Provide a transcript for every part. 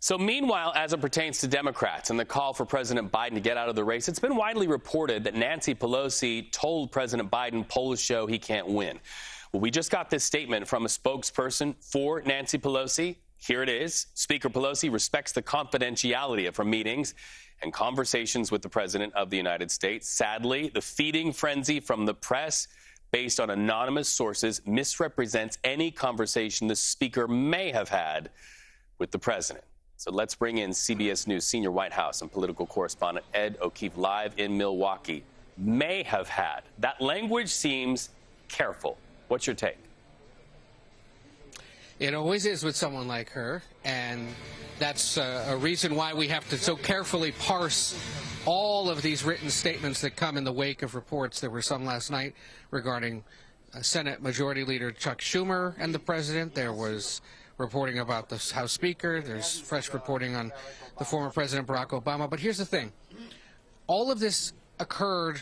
So meanwhile, as it pertains to Democrats and the call for President Biden to get out of the race, it's been widely reported that Nancy Pelosi told President Biden polls show he can't win. Well, we just got this statement from a spokesperson for Nancy Pelosi. Here it is. Speaker Pelosi respects the confidentiality of her meetings and conversations with the President of the United States. Sadly, the feeding frenzy from the press based on anonymous sources misrepresents any conversation the Speaker may have had with the President. So let's bring in CBS News senior White House and political correspondent Ed O'Keefe live in Milwaukee. May have had. That language seems careful. What's your take? It always is with someone like her, and that's a reason why we have to so carefully parse all of these written statements that come in the wake of reports. There were some last night regarding Senate Majority Leader Chuck Schumer and the President. There was reporting about the House Speaker. There's fresh reporting on the former President Barack Obama. But here's the thing. All of this occurred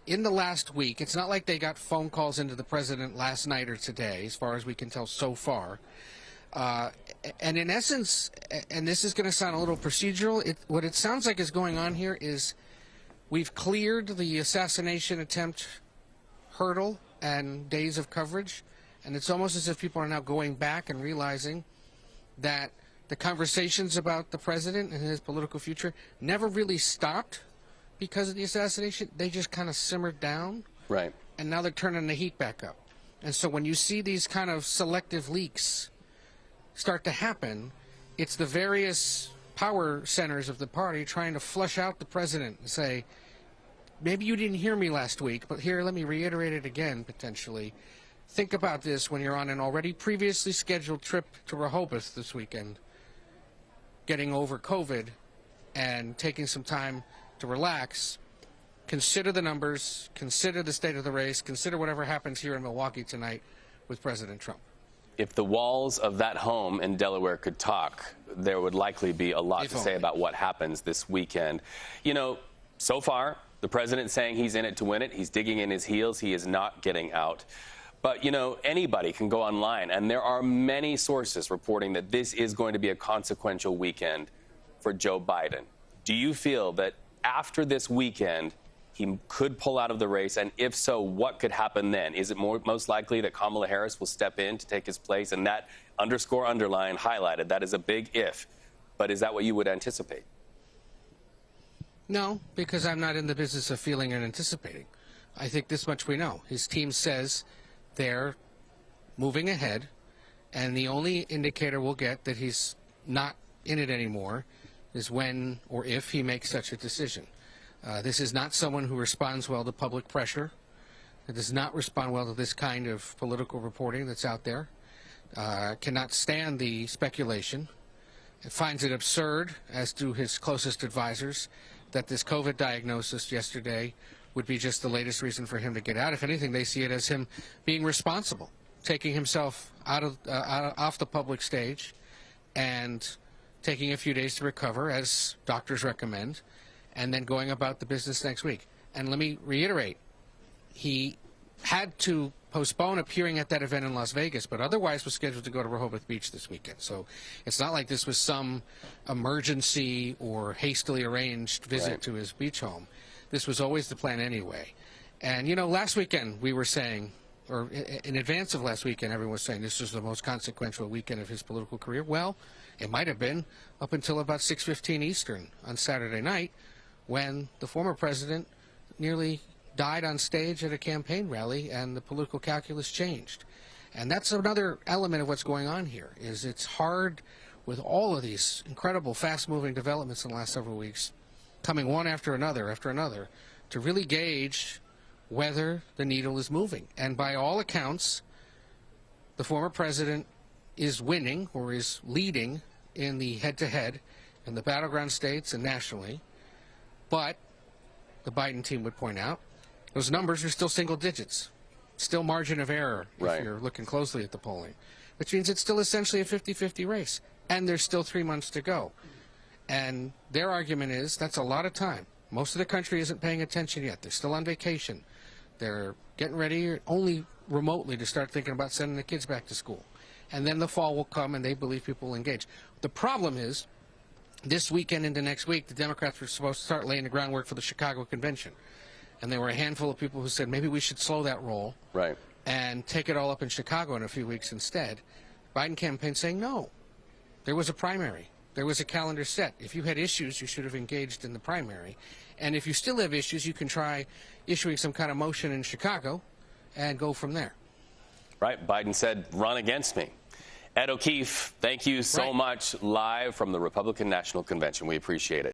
in the last week. It's not like they got phone calls into the President last night or today, as far as we can tell so far. And in essence, and this is going to sound a little procedural, what it sounds like is going on here is we've cleared the assassination attempt hurdle and days of coverage. And it's almost as if people are now going back and realizing that the conversations about the president and his political future never really stopped because of the assassination. They just kind of simmered down. Right. And now they're turning the heat back up. And so when you see these kind of selective leaks start to happen, it's the various power centers of the party trying to flush out the president and say, maybe you didn't hear me last week, but here, let me reiterate it again, potentially. Think about this when you're on an already previously scheduled trip to Rehoboth this weekend, getting over COVID and taking some time to relax. Consider the numbers, consider the state of the race, consider whatever happens here in Milwaukee tonight with President Trump. If the walls of that home in Delaware could talk, there would likely be a lot to say about what happens this weekend. You know, so far, the president's saying he's in it to win it. He's digging in his heels. He is not getting out. But, you know, anybody can go online, and there are many sources reporting that this is going to be a consequential weekend for Joe Biden. Do you feel that after this weekend, he could pull out of the race? And if so, what could happen then? Is it most likely that Kamala Harris will step in to take his place? And that underline highlighted, that is a big if. But is that what you would anticipate? No, because I'm not in the business of feeling and anticipating. I think this much we know. His team says they're moving ahead, and the only indicator we'll get that he's not in it anymore is when or if he makes such a decision. This is not someone who responds well to public pressure. It does not respond well to this kind of political reporting that's out there. Cannot stand the speculation. It finds it absurd, as do his closest advisors, that this COVID diagnosis yesterday would be just the latest reason for him to get out. If anything, they see it as him being responsible, taking himself off the public stage and taking a few days to recover, as doctors recommend, and then going about the business next week. And let me reiterate, he had to postpone appearing at that event in Las Vegas, but otherwise was scheduled to go to Rehoboth Beach this weekend. So it's not like this was some emergency or hastily arranged visit to his beach home. This was always the plan anyway. And, you know, last weekend we were saying, or in advance of last weekend, everyone was saying this was the most consequential weekend of his political career. Well, it might have been up until about 6:15 Eastern on Saturday night, when the former president nearly died on stage at a campaign rally and the political calculus changed. And that's another element of what's going on here, is it's hard with all of these incredible fast-moving developments in the last several weeks, coming one after another, to really gauge whether the needle is moving. And by all accounts, the former president is winning, or is leading, in the head-to-head in the battleground states and nationally. But the Biden team would point out, those numbers are still single digits, still margin of error if you're looking closely at the polling, which means it's still essentially a 50-50 race, and there's still 3 months to go. And their argument is that's a lot of time. Most of the country isn't paying attention yet. They're still on vacation. They're getting ready only remotely to start thinking about sending the kids back to school. and then the fall will come, and they believe people will engage. The problem is, this weekend into next week, the Democrats were supposed to start laying the groundwork for the Chicago convention. And there were a handful of people who said, maybe we should slow that roll and take it all up in Chicago in a few weeks instead. Biden campaign saying, no. There was a primary. There was a calendar set. If you had issues, you should have engaged in the primary. And if you still have issues, you can try issuing some kind of motion in Chicago and go from there. Right. Biden said, run against me. Ed O'Keefe, thank you so much, live from the Republican National Convention. We appreciate it.